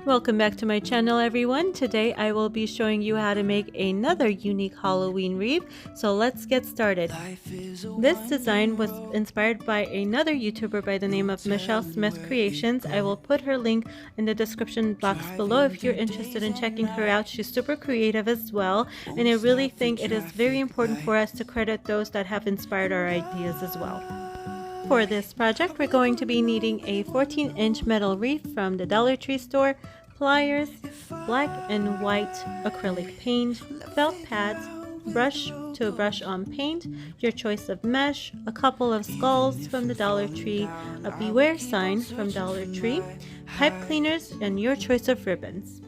Welcome back to my channel, everyone. Today I will be showing you how to make another unique Halloween wreath. So let's get started. This design was inspired by another YouTuber by the name of Michelle Smith Creations. I will put her link in the description box below if you're interested in checking her out. She's super creative as well, and I really think it is very important for us to credit those that have inspired our ideas as well. For this project, we're going to be needing a 14-inch metal wreath from the Dollar Tree store, pliers, black and white acrylic paint, felt pads, brush to brush on paint, your choice of mesh, a couple of skulls from the Dollar Tree, a beware sign from Dollar Tree, pipe cleaners, and your choice of ribbons.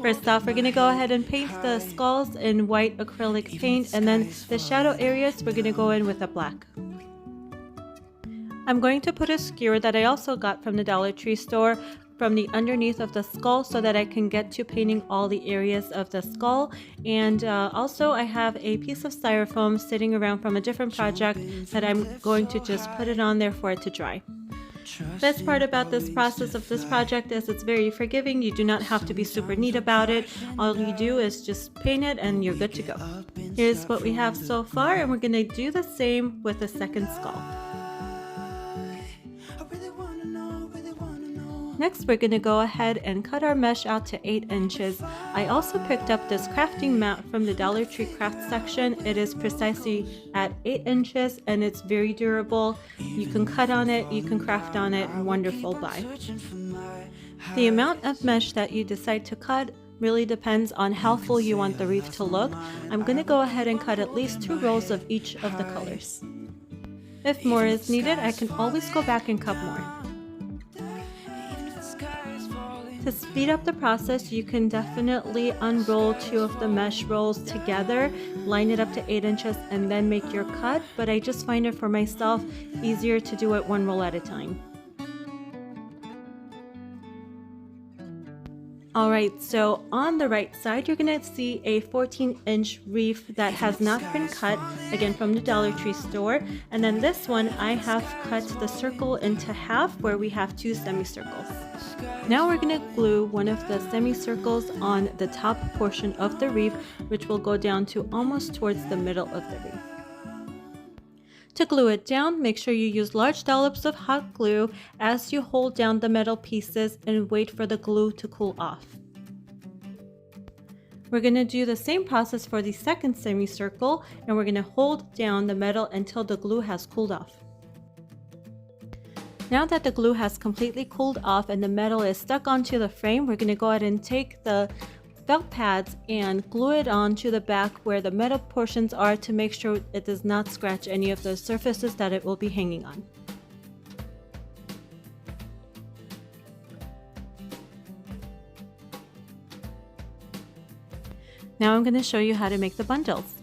First off, we're going to go ahead and paint the skulls in white acrylic paint, and then the shadow areas we're going to go in with a black. I'm going to put a skewer that I also got from the Dollar Tree store from the underneath of the skull so that I can get to painting all the areas of the skull. And also I have a piece of styrofoam sitting around from a different project that I'm going to just put it on there for it to dry. Best part about this process of this project is it's very forgiving. You do not have to be super neat about it. All you do is just paint it and you're good to go. Here's what we have so far, and we're going to do the same with the second skull. Next, we're going to go ahead and cut our mesh out to 8 inches. I also picked up this crafting mat from the Dollar Tree craft section. It is precisely at 8 inches and it's very durable. You can cut on it, you can craft on it, wonderful buy. The amount of mesh that you decide to cut really depends on how full you want the wreath to look. I'm going to go ahead and cut at least 2 rolls of each of the colors. If more is needed, I can always go back and cut more. To speed up the process, you can definitely unroll 2 of the mesh rolls together, line it up to 8 inches, and then make your cut, but I just find it for myself easier to do it 1 roll at a time. Alright, so on the right side, you're going to see a 14-inch wreath that has not been cut, again from the Dollar Tree store. And then this one, I have cut the circle into half where we have 2 semicircles. Now we're going to glue one of the semicircles on the top portion of the wreath, which will go down to almost towards the middle of the wreath. To glue it down, make sure you use large dollops of hot glue as you hold down the metal pieces and wait for the glue to cool off. We're going to do the same process for the second semicircle, and we're going to hold down the metal until the glue has cooled off. Now that the glue has completely cooled off and the metal is stuck onto the frame, we're going to go ahead and take the felt pads and glue it onto the back where the metal portions are to make sure it does not scratch any of the surfaces that it will be hanging on. Now I'm going to show you how to make the bundles.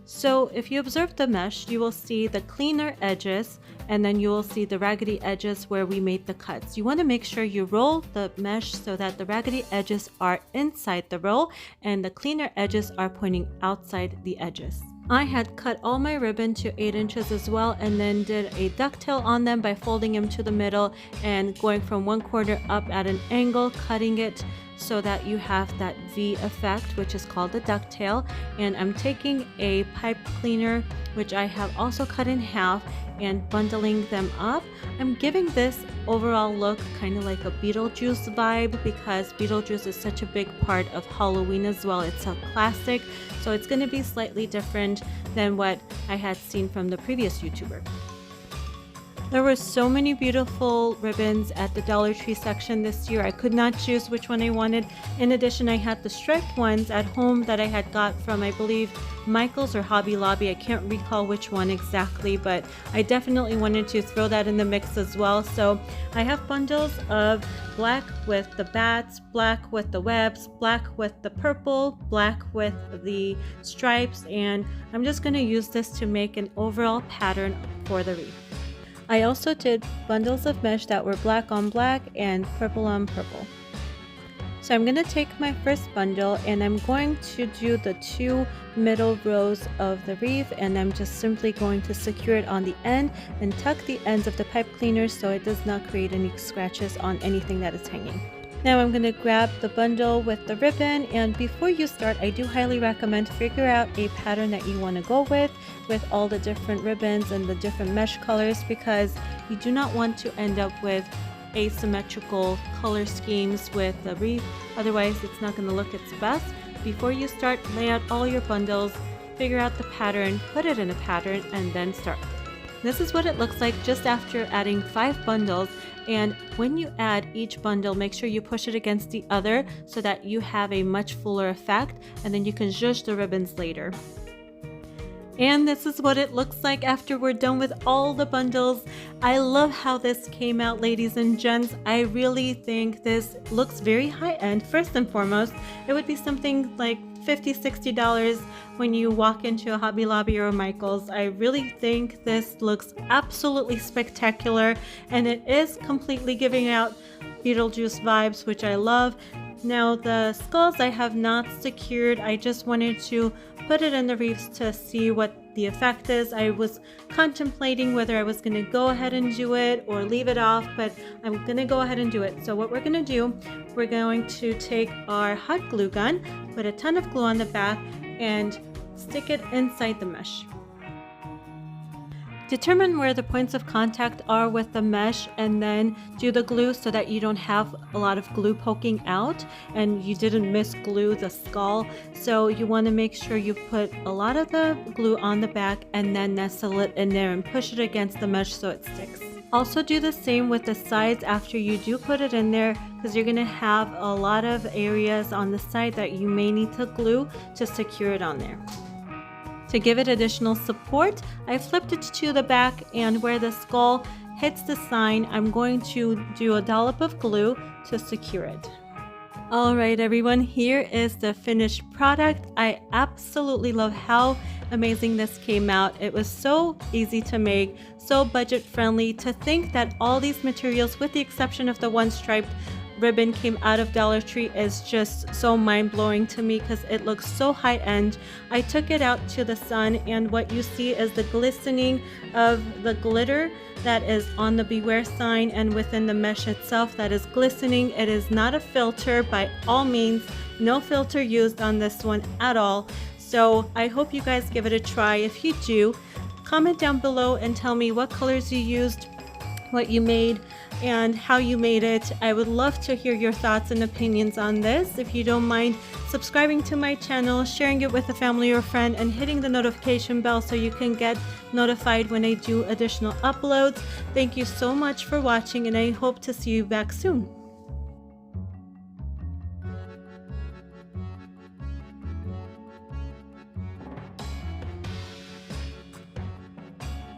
So if you observe the mesh, you will see the cleaner edges, and then you will see the raggedy edges where we made the cuts. You want to make sure you roll the mesh so that the raggedy edges are inside the roll and the cleaner edges are pointing outside the edges. I had cut all my ribbon to 8 inches as well, and then did a ducktail on them by folding them to the middle and going from one corner up at an angle, cutting it so that you have that V effect, which is called the ducktail. And I'm taking a pipe cleaner, which I have also cut in half, and bundling them up. I'm giving this overall look kind of like a Beetlejuice vibe because Beetlejuice is such a big part of Halloween as well. It's a classic, so it's going to be slightly different than what I had seen from the previous YouTuber. There were so many beautiful ribbons at the Dollar Tree section this year. I could not choose which one I wanted. In addition, I had the striped ones at home that I had got from, I believe, Michael's or Hobby Lobby. I can't recall which one exactly, but I definitely wanted to throw that in the mix as well. So I have bundles of black with the bats, black with the webs, black with the purple, black with the stripes, and I'm just going to use this to make an overall pattern for the wreath. I also did bundles of mesh that were black on black and purple on purple. So I'm going to take my first bundle and I'm going to do the 2 middle rows of the wreath, and I'm just simply going to secure it on the end and tuck the ends of the pipe cleaner so it does not create any scratches on anything that is hanging. Now I'm going to grab the bundle with the ribbon, and before you start, I do highly recommend figure out a pattern that you want to go with all the different ribbons and the different mesh colors, because you do not want to end up with asymmetrical color schemes with the wreath. Otherwise, it's not going to look its best. Before you start, lay out all your bundles, figure out the pattern, put it in a pattern, and then start. This is what it looks like just after adding 5 bundles. And when you add each bundle, make sure you push it against the other so that you have a much fuller effect, and then you can zhuzh the ribbons later. And this is what it looks like after we're done with all the bundles. I love how this came out, ladies and gents. I really think this looks very high-end. First and foremost, it would be something like $50–$60 when you walk into a Hobby Lobby or a Michael's. I really think this looks absolutely spectacular, and it is completely giving out Beetlejuice vibes, which I love. Now the skulls I have not secured. I just wanted to put it in the wreaths to see what the effect is. I was contemplating whether I was going to go ahead and do it or leave it off, but I'm going to go ahead and do it. So what we're going to do, we're going to take our hot glue gun, put a ton of glue on the back, and stick it inside the mesh. Determine where the points of contact are with the mesh and then do the glue so that you don't have a lot of glue poking out and you didn't misglue the skull. So you want to make sure you put a lot of the glue on the back and then nestle it in there and push it against the mesh so it sticks. Also do the same with the sides after you do put it in there, because you're going to have a lot of areas on the side that you may need to glue to secure it on there. To give it additional support, I flipped it to the back, and where the skull hits the sign, I'm going to do a dollop of glue to secure it. Alright everyone, here is the finished product. I absolutely love how amazing this came out. It was so easy to make, so budget friendly. To think that all these materials, with the exception of the one striped ribbon, came out of Dollar Tree is just so mind-blowing to me because it looks so high-end. I took it out to the sun, and what you see is the glistening of the glitter that is on the beware sign and within the mesh itself that is glistening. It is not a filter by all means, no filter used on this one at all. So I hope you guys give it a try. If you do, comment down below and tell me what colors you used, what you made, and how you made it. I would love to hear your thoughts and opinions on this. If you don't mind subscribing to my channel, sharing it with a family or friend, and hitting the notification bell so you can get notified when I do additional uploads. Thank you so much for watching, and I hope to see you back soon.